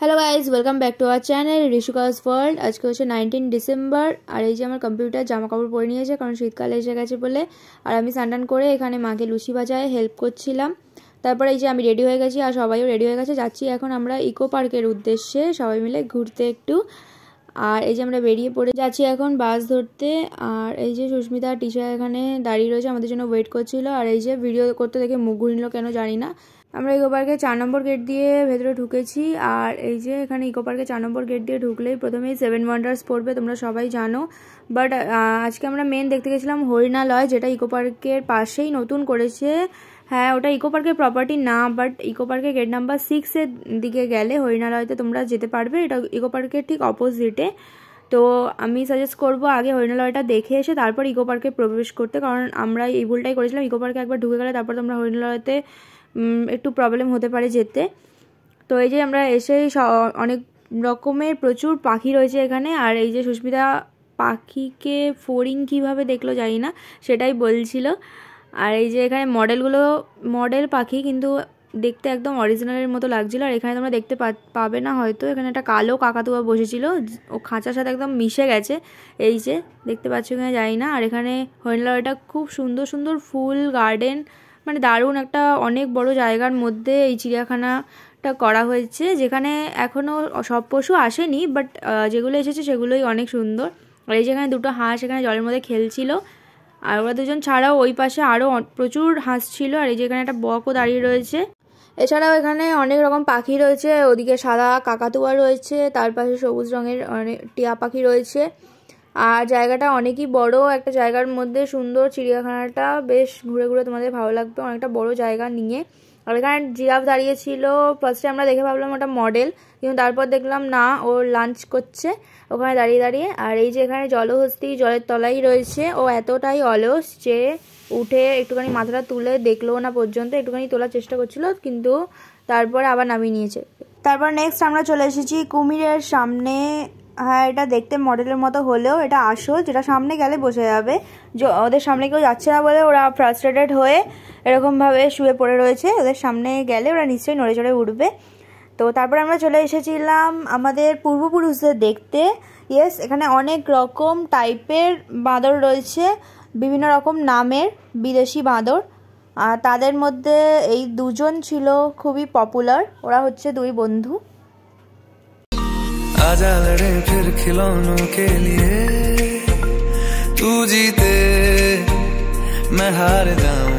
Hello guys, welcome back to our channel Rishika's world. আজকে হচ্ছে 19 December. আর এই যে আমার কম্পিউটার জামা কাপড় পরে নিয়েছে, কারণ শীতকালে এসে গেছে বলে। আর আমি স্নান করে এখানে মাকে লুচি ভাজায় হেল্প করছিলাম। তারপরে এই যে আমি রেডি হয়ে গেছি আর সবাইও রেডি হয়ে গেছে। যাচ্ছি এখন আমরা ইকো পার্কের উদ্দেশ্যে সবাই মিলে ঘুরতে একটু। আর এই যে আমরা বেরিয়ে পড়ে যাচ্ছি এখন বাস ধরতে। আর এই যে সুস্মিতা টিচার এখানে দাঁড়িয়ে রয়েছে, আমাদের জন্য ওয়েট করছিল। আর এই যে ভিডিও করতে দেখে মুখ ঘুরিল কেন জানি না। আমরা ইকো পার্কে 4 নম্বর গেট দিয়ে ভেতরে ঢুকেছি। আর এই যে এখানে ইকো পার্কে 4 নম্বর গেট দিয়ে ঢুকলেই প্রথমেই 7 ওয়ান্ডার্স পড়বে, তোমরা সবাই জানো। বাট আজকে আমরা মেন দেখতে গেছিলাম হরিণালয়, যেটা ইকো পার্কের পাশেই নতুন করেছে। হ্যাঁ, ওটা ইকো পার্কের প্রপার্টি না, বাট ইকো পার্কের গেট নাম্বার 6 এর দিকে গেলে হরিণালয়তে তোমরা যেতে পারবে। এটা ইকো পার্কের ঠিক অপোজিটে। তো আমি সাজেস্ট করবো আগে হরিণালয়টা দেখে এসে তারপর ইকো পার্কে প্রবেশ করতে, কারণ আমরা এই ভুলটাই করেছিলাম। ইকো পার্কে একবার ঢুকে গেলে তারপর তোমরা হরিণালয়তে একটু প্রবলেম হতে পারে যেতে। তো এই যে আমরা এসেই অনেক রকমের প্রচুর পাখি রয়েছে এখানে। আর এই যে সুস্মিতা পাখিকে ফড়িং কীভাবে দেখলো জানি না, সেটাই বলছিল। আর এই যে এখানে মডেলগুলো মডেল পাখি, কিন্তু দেখতে একদম অরিজিনালের মতো লাগছিল। আর এখানে তোমরা দেখতে পাবে না হয়তো, এখানে একটা কালো কাকাতুয়া বসেছিল, ও খাঁচার সাথে একদম মিশে গেছে। এই যে দেখতে পাচ্ছ কিনা জানি না। আর এখানে হরিণালয়টা খুব সুন্দর সুন্দর ফুল গার্ডেন, মানে দারুণ একটা অনেক বড় জায়গার মধ্যে এই চিড়িয়াখানাটা করা হয়েছে, যেখানে এখনও সব পশু আসেনি, বাট যেগুলো এসেছে সেগুলোই অনেক সুন্দর। আর এই যেখানে দুটো হাঁস এখানে জলের মধ্যে খেলছিল। আর ওরা দুজন ছাড়াও ওই পাশে আরও প্রচুর হাঁস ছিল। আর এই যেখানে একটা বকও দাঁড়িয়ে রয়েছে। এছাড়াও এখানে অনেক রকম পাখি রয়েছে, ওদিকে সাদা কাকাতুয়া রয়েছে, তার পাশে সবুজ রঙের অনেক টিয়া পাখি রয়েছে। আর জায়গাটা অনেকই বড় একটা জায়গার মধ্যে সুন্দর। চিড়িয়াখানাটা বেশ ঘুরে ঘুরে তোমাদের ভালো লাগবে, অনেকটা বড় জায়গা নিয়ে। আর এখানে জিরাফ দাঁড়িয়েছিল। ফার্স্টে আমরা দেখে ভাবলাম ওটা মডেল, কিন্তু তারপর দেখলাম না, ও লাঞ্চ করছে ওখানে দাঁড়িয়ে দাঁড়িয়ে। আর এই যে এখানে জলহস্তি জলের তলায় রয়েছে, ও এতটাই অলস যে উঠে একটুখানি মাথাটা তুলে দেখলো না পর্যন্ত, একটুখানি তোলার চেষ্টা করছিল, কিন্তু তারপরে আবার নামিয়ে নিয়েছে। তারপর নেক্সট আমরা চলে এসেছি কুমিরের সামনে। হ্যাঁ, এটা দেখতে মডেলের মতো হলেও এটা আসল, যেটা সামনে গেলে বসে যাবে। ওদের সামনে কেউ যাচ্ছে না বলে ওরা ফ্রাস্ট্রেটেড হয়ে এরকমভাবে শুয়ে পড়ে রয়েছে। ওদের সামনে গেলে ওরা নিশ্চয়ই নড়ে চড়ে উঠবে। তো তারপর আমরা চলে এসেছিলাম আমাদের পূর্বপুরুষদের দেখতে। ইয়েস, এখানে অনেক রকম টাইপের বাঁদর রয়েছে, বিভিন্ন রকম নামের বিদেশি বাঁদর। আর তাদের মধ্যে এই দুজন ছিল খুবই পপুলার, ওরা হচ্ছে দুই বন্ধু। आजा लड़े फिर खिलौनों के लिए, तू जीते मैं हार जाऊं।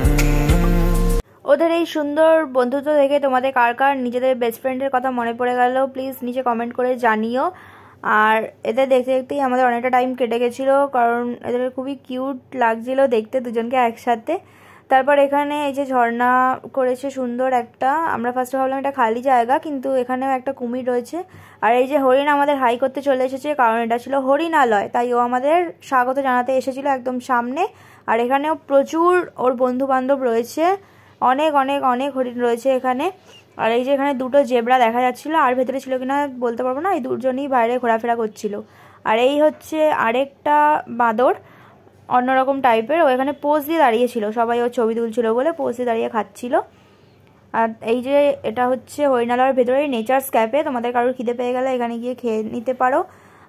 ওদের এই সুন্দর বন্ধুত্ব দেখে তোমাদের কার কার নিজেদের বেস্ট ফ্রেন্ডের কথা মনে পড়ে গেল প্লিজ নিচে কমেন্ট করে জানিও। আর এদের দেখতে দেখতেই আমাদের অনেকটা টাইম কেটে গেছিলো, কারণ এদের খুবই কিউট লাগছিল দেখতে দুজনকে একসাথে। তারপর এখানে এই যে ঝর্ণা করেছে সুন্দর একটা, আমরা ফার্স্টে ভাবলাম এটা খালি জায়গা, কিন্তু এখানেও একটা কুমির রয়েছে। আর এই যে হরিণ আমাদের হাই করতে চলে এসেছে, কারণ এটা ছিল হরিণালয়, তাই ও আমাদের স্বাগত জানাতে এসেছিল একদম সামনে। আর এখানেও প্রচুর ওর বন্ধু বান্ধব রয়েছে, অনেক অনেক অনেক হরিণ রয়েছে এখানে। আর এই যে এখানে দুটো জেব্রা দেখা যাচ্ছিল, আর ভেতরে ছিল কিনা বলতে পারবো না, এই দুজনই বাইরে ঘোরাফেরা করছিল। আর এই হচ্ছে আরেকটা বাঁদর, অন্যরকম টাইপের, ও এখানে পোজ দিয়ে দাঁড়িয়েছিল, সবাই ওর ছবি তুলছিল বলে পোজ দিয়ে দাঁড়িয়ে খাচ্ছিল। আর এই যে এটা হচ্ছে হরিণালয়ের ভেতরে নেচার্স ক্যাফে, তোমাদের কারোর খিদে পেয়ে গেলে এখানে গিয়ে খেয়ে নিতে পারো।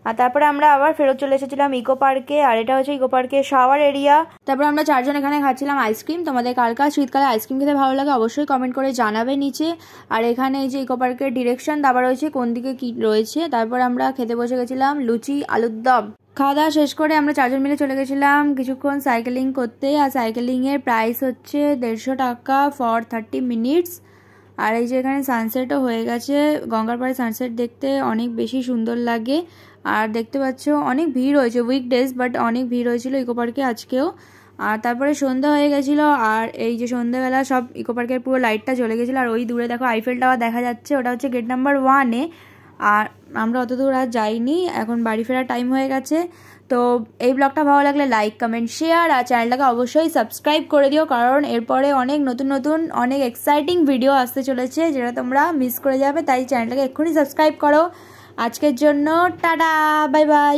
আর তারপরে আমরা আবার ফেরত চলে এসেছিলাম ইকো পার্কে। আর এটা হচ্ছে ইকো পার্কের শাওয়ার এরিয়া। তারপর আমরা 4 জন এখানে খাচ্ছিলাম আইসক্রিম। তোমাদের কার কার শীতকালে আইসক্রিম খেতে ভালো লাগে অবশ্যই কমেন্ট করে জানাবে নিচে। আর এখানে এই যে ইকো পার্কের ডিরেকশন দেওয়া রয়েছে কোন দিকে কি রয়েছে। তারপর আমরা খেতে বসে গেছিলাম লুচি আলুর দম। খাওয়া দাওয়া শেষ করে আমরা 4 জন মিলে চলে গেছিলাম কিছুক্ষণ সাইকেলিং করতে। আর সাইকেলিংয়ের প্রাইস হচ্ছে 150 টাকা ফর 30 মিনিটস। আর এই যে এখানে সানসেটও হয়ে গেছে, গঙ্গার পাড়ে সানসেট দেখতে অনেক বেশি সুন্দর লাগে। আর দেখতে পাচ্ছ অনেক ভিড় হয়েছে, উইকডেজ, বাট অনেক ভিড় হয়েছিল ইকো পার্কে আজকেও। আর তারপরে সন্ধ্যা হয়ে গেছিলো। আর এই যে সন্ধ্যাবেলা সব ইকো পার্কের পুরো লাইটটা জ্বলে গেছিলো। আর ওই দূরে দেখো আইফেল টাওয়ার দেখা যাচ্ছে, ওটা হচ্ছে গেট নাম্বার 1-এ। আর আমরা অত দূর আর যাইনি, এখন বাড়ি ফেরার টাইম হয়ে গেছে। তো এই ব্লগটা ভালো লাগলে লাইক কমেন্ট শেয়ার, আর চ্যানেলটাকে অবশ্যই সাবস্ক্রাইব করে দিও, কারণ এরপরে অনেক নতুন নতুন অনেক এক্সাইটিং ভিডিও আসতে চলেছে, যেটা তোমরা মিস করে যাবে। তাই চ্যানেলটাকে এক্ষুনি সাবস্ক্রাইব করো। আজকের জন্য টাটা, বাই বাই।